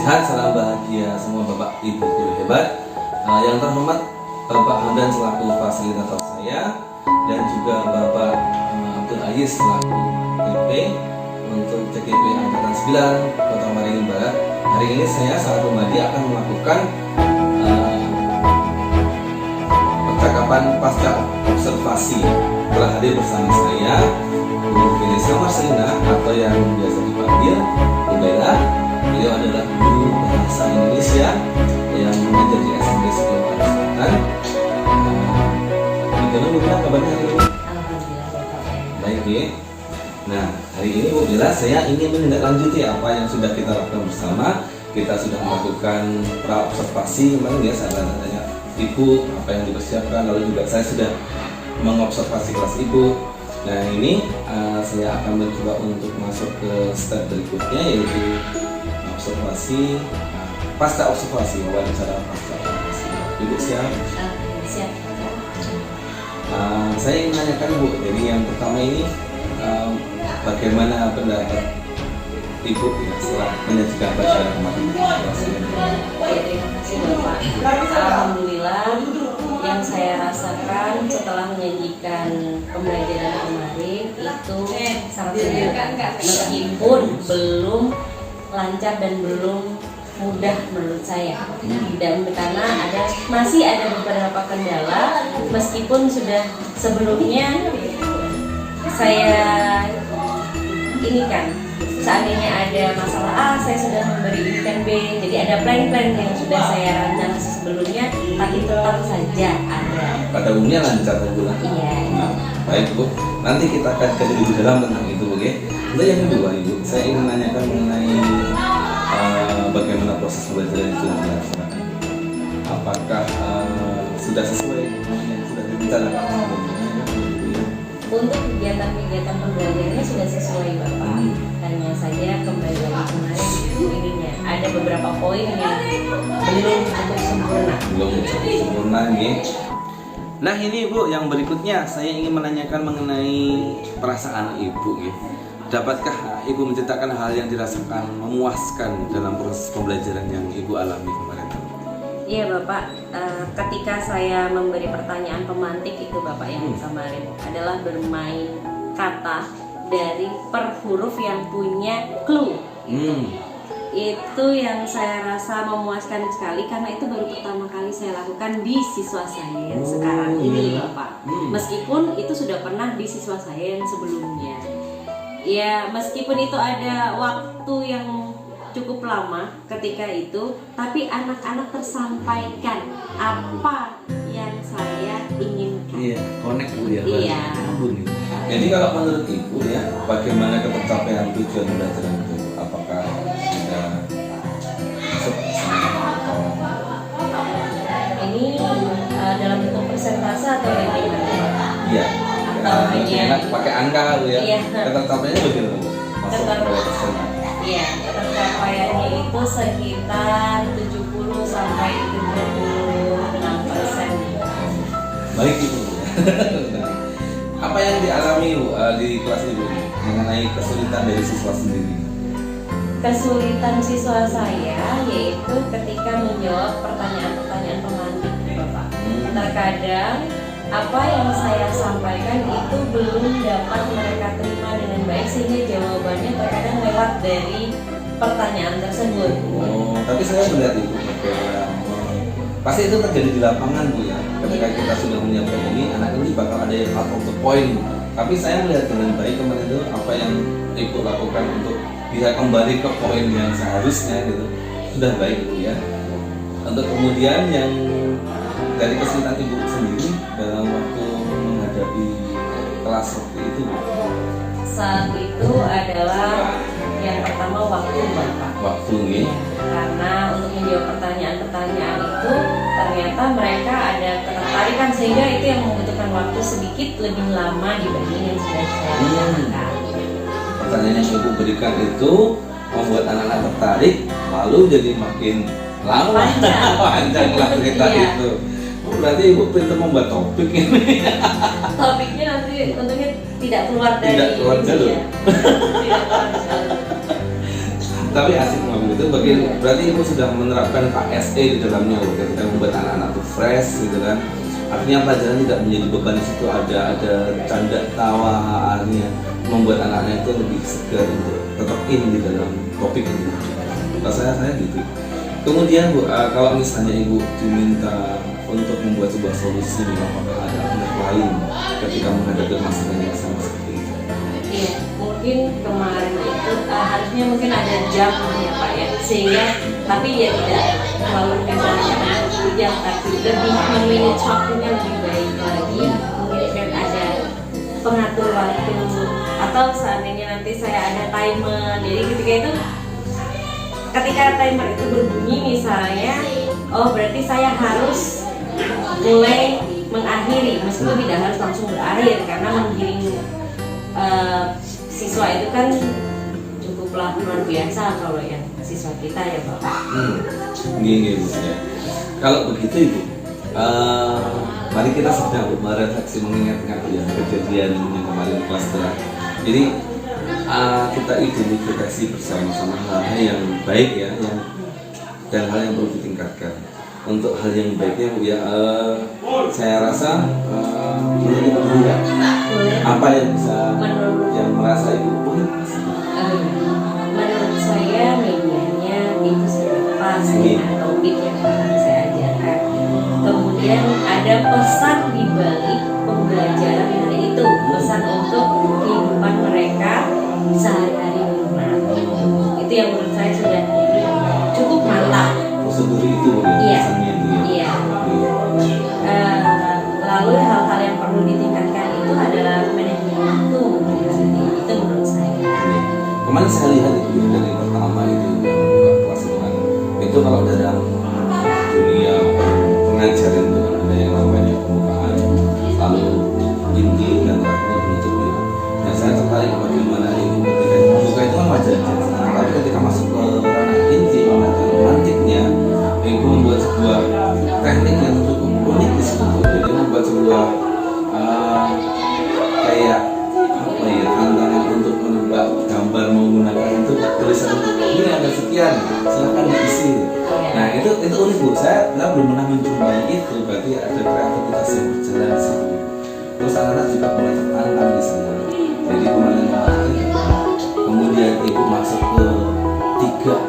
sehat, salam bahagia semua Bapak Ibu guru hebat. Yang terhormat Bapak Hamdan selaku fasilitator saya, dan juga Bapak Abdul Aziz selaku TP untuk CGP Angkatan 9 Kota Waringin Barat. Hari ini saya saat Rumadi akan melakukan percakapan pasca observasi. Telah hadir bersama saya Bu Felisa Marcelina atau yang biasa dipanggil Bu Bella. Beliau adalah guru bahasa Indonesia yang mengajar di SMP Sekolah Selatan. Bagaimana Bu Bella kabarnya hari ini? Alhamdulillah Baik ya. Nah, hari ini Bu Bella saya ingin menindaklanjuti apa yang sudah kita lakukan bersama. Kita sudah melakukan pra-observasi kemarin ya, saya tanya Ibu apa yang dipersiapkan, lalu juga saya sudah mengobservasi kelas Ibu. Nah ini saya akan mencoba untuk masuk ke step berikutnya, yaitu observasi, pasca observasi, wawancara pasca observasi. Ibu siap? siap. Saya ingin menanyakan Bu, jadi yang pertama ini bagaimana pendapat Ibu ya, setelah menyajikan pelajaran kemarin? Terima kasih Bapak. Alhamdulillah, yang saya rasakan setelah menyajikan pembelajaran kemarin itu sangat menyenangkan, meskipun belum lancar dan belum mudah menurut saya, dan karena masih ada beberapa kendala, meskipun sudah sebelumnya saya ini kan seandainya ada masalah A, saya sudah memberi ini dan B, jadi ada plan-plan yang sudah saya rancang sebelumnya, tapi tetap saja ada. Pada umumnya lancar ya Bu? Iya. Nah, baik Bu, nanti kita akan kaji lebih dalam tentang itu Bu ya. Lalu yang kedua Ibu, saya ingin menanyakan mengenai bagaimana proses pembelajaran itu yang dilaksanakan. Apakah sudah sesuai dengan yang sudah direncanakan sebelumnya? Untuk kegiatan-kegiatan pembelajarannya sudah sesuai Bapak. Hanya saja kembali lagi kemarin ininya ada beberapa poin yang belum cukup sempurna. Belum cukup sempurna nih. Nah ini Bu, yang berikutnya saya ingin menanyakan mengenai perasaan Ibu gitu. Dapatkah Ibu menceritakan hal yang dirasakan memuaskan dalam proses pembelajaran yang Ibu alami kemarin? Iya Bapak, ketika saya memberi pertanyaan pemantik itu Bapak yang kemarin adalah bermain kata dari per huruf yang punya clue. Itu yang saya rasa memuaskan sekali, karena itu baru pertama kali saya lakukan di siswa saya yang sekarang ini Bapak. Meskipun itu sudah pernah di siswa saya yang sebelumnya. Ya meskipun itu ada waktu yang cukup lama ketika itu, tapi anak-anak tersampaikan apa yang saya inginkan. Iya, connect Bu ya. Iya. Jadi kalau menurut Ibu ya, bagaimana tercapaian tujuan pembelajaran itu? Apakah sudah ini dalam bentuk persentase atau bagaimana? Iya. Atau hanya enak pakai angka Bu ya. Iya. Tercapaiannya bagaimana Bu? Masuk berapa persen? Iya, pencapaiannya itu sekitar 70 sampai 76%. Baik Ibu. Apa yang dialami Bu di kelas Ibu mengenai kesulitan dari siswa sendiri? Kesulitan siswa saya yaitu ketika menjawab pertanyaan-pertanyaan pemantik Bapak. Terkadang apa yang saya sampaikan itu belum dapat mereka terima dengan baik, sehingga jawabannya terkadang lewat dari pertanyaan tersebut. Oh, tapi saya melihat Ibu pasti itu terjadi di lapangan Bu ya. Ketika kita sudah menyiapkan ini, anak ini bakal ada yang out of the point. Tapi saya melihat dengan baik kemarin itu apa yang Ibu lakukan untuk bisa kembali ke poin yang seharusnya gitu. Sudah baik Bu ya. Untuk kemudian yang dari kesulitan Ibu sendiri dalam waktu menghadapi kelas seperti itu Bu? Saat itu adalah yang pertama waktu Bapak. Waktu nih. Karena untuk menjawab pertanyaan-pertanyaan itu ternyata mereka ada ketertarikan, sehingga itu yang membutuhkan waktu sedikit lebih lama dibanding yang sudah saya lakukan. Pertanyaan yang Ibu berikan itu membuat anak-anak tertarik, lalu jadi makin lama panjanglah cerita itu. Berarti Ibu pintar membuat topik ini. Topiknya nanti tentunya tidak keluar dari Tidak keluar jalur. Tidak keluar jalur. Tapi asik ngomong itu berarti ibu sudah menerapkan KSE di dalamnya loh, ketika membuat anak-anak tuh fresh gitu kan. Artinya pelajaran tidak menjadi beban, di situ ada canda tawa, artinya membuat anak-anak itu lebih segar untuk tetap in di dalam topik ini. Kalau saya gitu. Kemudian Bu, kalau misalnya ibu diminta untuk membuat sebuah solusi, apakah ada alternatif lain ketika menghadapi masalah yang sama seperti itu? Iya, mungkin kemarin itu harusnya mungkin ada jam ya Pak ya, sehingga tapi ya tidak terlalu misalnya 10 jam, tapi lebih memanage waktunya lebih baik lagi. Mungkin kan ada pengatur waktu, atau seandainya nanti saya ada timer, jadi ketika timer itu berbunyi misalnya, oh berarti saya harus mulai mengakhiri, meskipun tidak harus langsung berakhir karena menggiring siswa itu kan cukuplah luar biasa kalau yang siswa kita ya Bapak. Gini Bu ya. Kalau begitu Ibu, mari kita sedang merefleksi mengingat ya kejadian yang kemarin di kelas terang. Jadi kita identifikasi bersama-sama hal yang baik ya, dan hal yang perlu ditingkatkan. Untuk hal yang baiknya Bu ya, saya rasa menurut Ibu ya, apa yang bisa yang merasa Ibu boleh menurut saya medianya itu sudah pas ya, topik yang akan saya ajarkan. Kemudian ada pesan di balik pembelajaran hari itu, pesan untuk kehidupan mereka sehari-hari di rumah. Itu yang menurut saya sudah cukup mantap. Prosedur itu Iya. pesannya itu ya. Iya. Lalu hal-hal yang perlu ditingkatkan itu adalah manajemen waktu. Itu menurut saya. Kemarin saya lihat itu dari yang pertama itu kelas itu kalau dalam dunia pengajaran itu ada yang namanya pembukaan, lalu inti dan terakhir penutup itu. Nah saya tertarik bagaimana ini ketika dibuka itu kan wajar, tapi ketika masuk ke ranah inti, ranah romantiknya, itu membuat sebuah teknik yang cukup unik di situ. Jadi membuat sebuah kayak apa ya, tantangan untuk menebak gambar menggunakan itu tulisan ini ada sekian, silahkan diisi. Nah itu unik Bu, saya belum pernah mencoba itu, berarti ada kreativitas yang berjalan di situ. Terus anak-anak juga mulai tertantang di sana. Jadi kemarin kemudian ibu masuk ke 3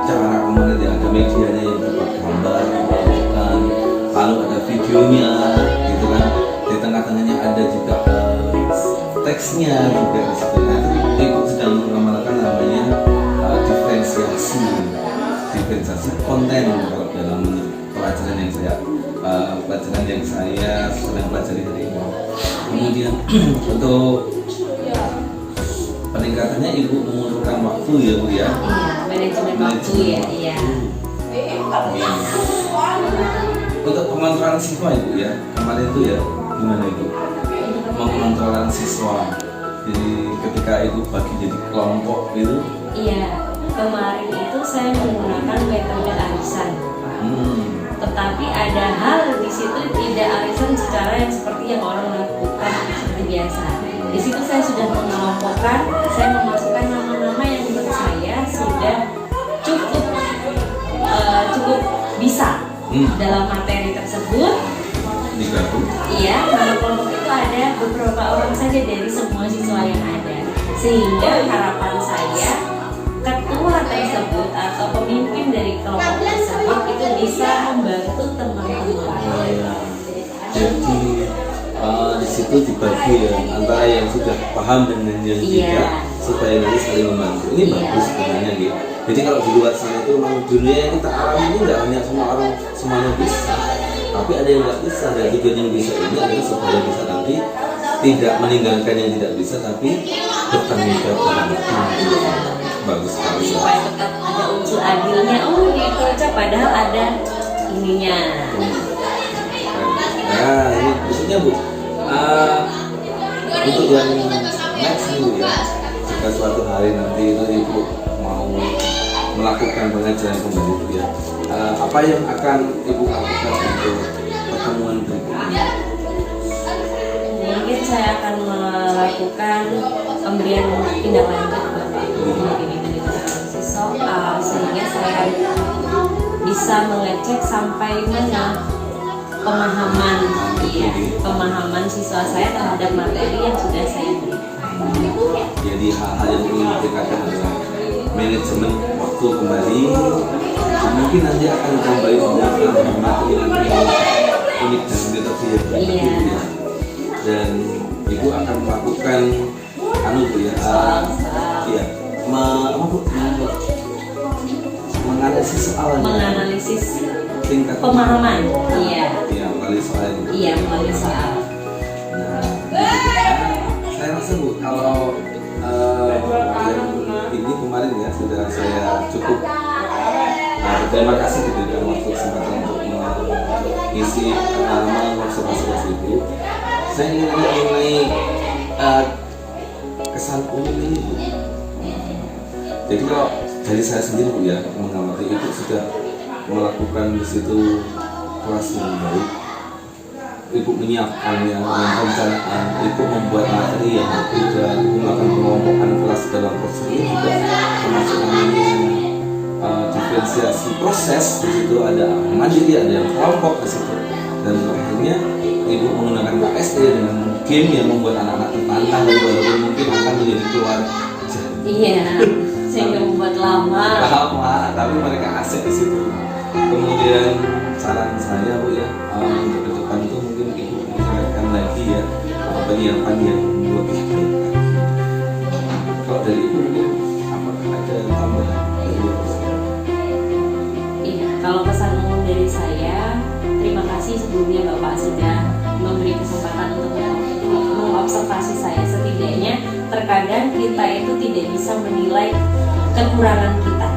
cara kemarin yang ada medianya yang berupa gambar, lalu ada videonya, gitu kan. Di tengah-tengahnya ada juga teksnya juga di situ. Nah, ibu sedang mengamalkan namanya diferensiasi konten kalau dalam pelajaran yang saya sedang pelajari hari ini. Kemudian untuk peningkatannya ibu membutuhkan waktu ya Bu ya. Manajemen waktu ya. Iya. Untuk pengontrolan siswa Ibu ya, kemarin itu ya gimana Ibu mengontrolan siswa? Jadi ketika Ibu bagi jadi kelompok itu? Iya, kemarin itu saya menggunakan metode arisan, Pak. Tetapi ada hal di situ tidak arisan secara yang seperti yang orang lakukan seperti biasa. Di situ saya sudah mengelompokkan, saya memasukkan nama-nama yang menurut saya sudah cukup bisa dalam materi tersebut. Iya, nama kelompok itu ada beberapa orang saja dari semua siswa yang ada, sehingga harapan saya ketua tersebut atau pemimpin dari kelompok tersebut itu bisa membantu teman-teman. Jadi di situ dibagi ya, antara yang sudah paham dengan yang tidak, supaya nanti saling membantu. Ini bagus sebenarnya gitu. Jadi kalau di luar sana itu memang dunia yang kita alami ini tidak hanya semua orang semuanya bisa, tapi ada yang nggak bisa. Dan tujuan yang bisa ini adalah supaya bisa nanti tidak meninggalkan yang tidak bisa, tapi bertanggung jawab dengan itu. Bagus sekali. Supaya tetap ada unsur adilnya. Oh di Kolca padahal ada ininya. Nah ini maksudnya Bu, untuk yang next nih Bu ya, jika suatu hari nanti itu Ibu mau melakukan pengajaran kembali itu ya, apa yang akan Ibu lakukan untuk pertemuan berikutnya? Mungkin saya akan melakukan pemberian tindak lanjut Bapak. Jadi siswa bisa mengecek sampai mana pemahaman, ya, pemahaman siswa saya terhadap materi yang sudah saya berikan. Jadi hal-hal yang ingin ditingkatkan adalah manajemen waktu kembali. Mungkin nanti akan kembali dengan materi yang unik dan beda-beda. Iya. Dan ibu akan melakukan Bu ya, iya, menganalisis soalnya, menganalisis tingkat pemahaman, iya, melalui soal ini. iya, melalui soal. Nah, saya rasa Bu, kalau yang ini kemarin ya sudah saya cukup berterima kasih diberikan waktu kesempatan untuk mengisi mengobservasi itu. Saya ingin mengenai kesan umum ini Bu. Jadi kalau dari saya sendiri Bu ya, mengamati itu sudah melakukan di situ kelas yang baik. Ibu menyiapkannya dengan perencanaan, ibu membuat materi yang berbeda, ibu melakukan pengelompokan kelas dalam proses ini juga termasuk namanya diferensiasi proses. Di situ ada mandiri, ada yang kelompok di situ, dan akhirnya ibu menggunakan KSD dengan game yang membuat anak-anak tertantang dan walaupun mungkin akan menjadi keluarga. Iya, sehingga membuat lama, tapi mereka asik di situ. Kemudian saran saya Bu ya, untuk ke depan itu mungkin ibu meningkatkan lagi ya penyiapan yang lebih baik. Kalau dari ibu mungkin apakah ada tambahan dari ibu? iya. Kalau pesan umum dari saya, terima kasih sebelumnya Bapak sudah memberi kesempatan untuk mengobservasi saya. Setidaknya terkadang kita itu tidak bisa menilai kekurangan kita.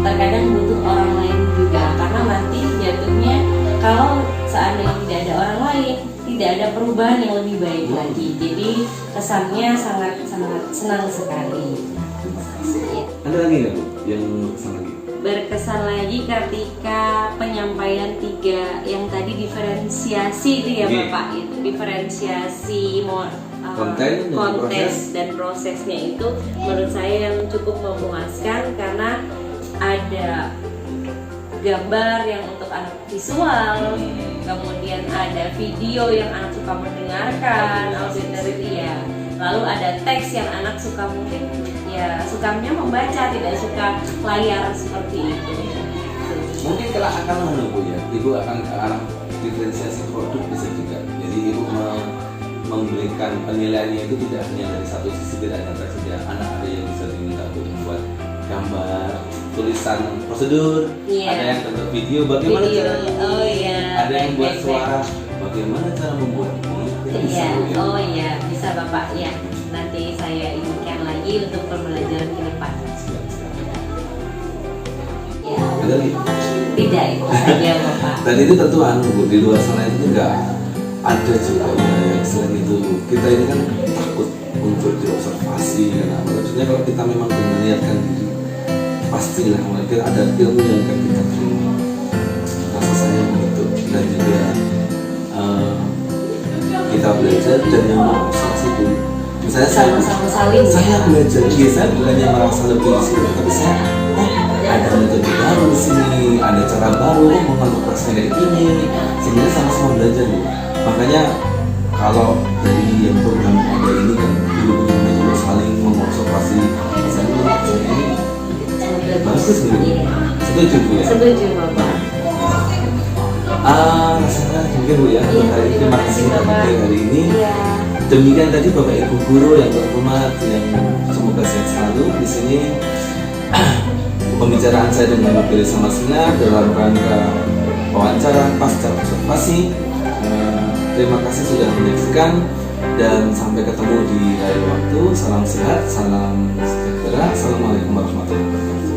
Terkadang butuh orang lain juga, karena nanti jatuhnya kalau seandainya tidak ada orang lain, tidak ada perubahan yang lebih baik lagi. Jadi kesannya sangat senang sekali. Ya. Ada lagi nggak Bu yang kesan lagi? Berkesan lagi ketika penyampaian 3 yang tadi diferensiasi itu ya Bapak, itu diferensiasi konten dan prosesnya itu menurut saya yang cukup memuaskan, karena ada gambar yang untuk anak visual, kemudian ada video yang anak suka mendengarkan, auditory ya, lalu ada teks yang anak suka mungkin ya sukanya membaca, tidak suka layar seperti itu. Mungkin kalau akan menunggu ya, ibu akan ke arah diferensiasi produk bisa juga. Jadi ibu memberikan penilaiannya itu tidak hanya dari satu sisi, tidak hanya saja anak ada yang bisa diminta untuk membuat gambar, tulisan prosedur, ada yang bentuk video, bagaimana caranya, ada yang buat suara, bagaimana cara membuat ini, bisa Bapak ya. Nanti saya inginkan lagi untuk pembelajaran ke depan. Ya. Ada lagi? Tidak, itu saja Bapak. Dan itu tentu Bu, di luar sana itu enggak ada juga ya. Selain itu kita ini kan takut untuk diobservasi, karena maksudnya kalau kita memang melihatkan diri, pastilah mungkin ada ilmu yang akan kita terima. Rasa saya begitu. Dan juga kita belajar dan yang mengobservasi itu. Misalnya saya belajar, saya bukannya merasa lebih di sini, tapi saya ada metode baru di sini, ada cara baru mengatur prosesnya kayak gini. Sebenarnya sama-sama belajar Bu. Makanya kalau dari yang program ada ini kan guru-gurunya saling mengobservasi, saya ini bagus Bu. Setuju Bu ya? Setuju Bapak. Rasanya mungkin Bu ya, hari ini terima kasih Bapak hari ini. Demikian tadi Bapak Ibu guru yang terhormat, yang semoga sehat selalu di sini. Pembicaraan saya dengan Bu Risa Masina dalam rangka wawancara pasca observasi. Terima kasih sudah menyaksikan dan sampai ketemu di lain waktu. Salam sehat, salam sejahtera. Assalamualaikum warahmatullahi wabarakatuh.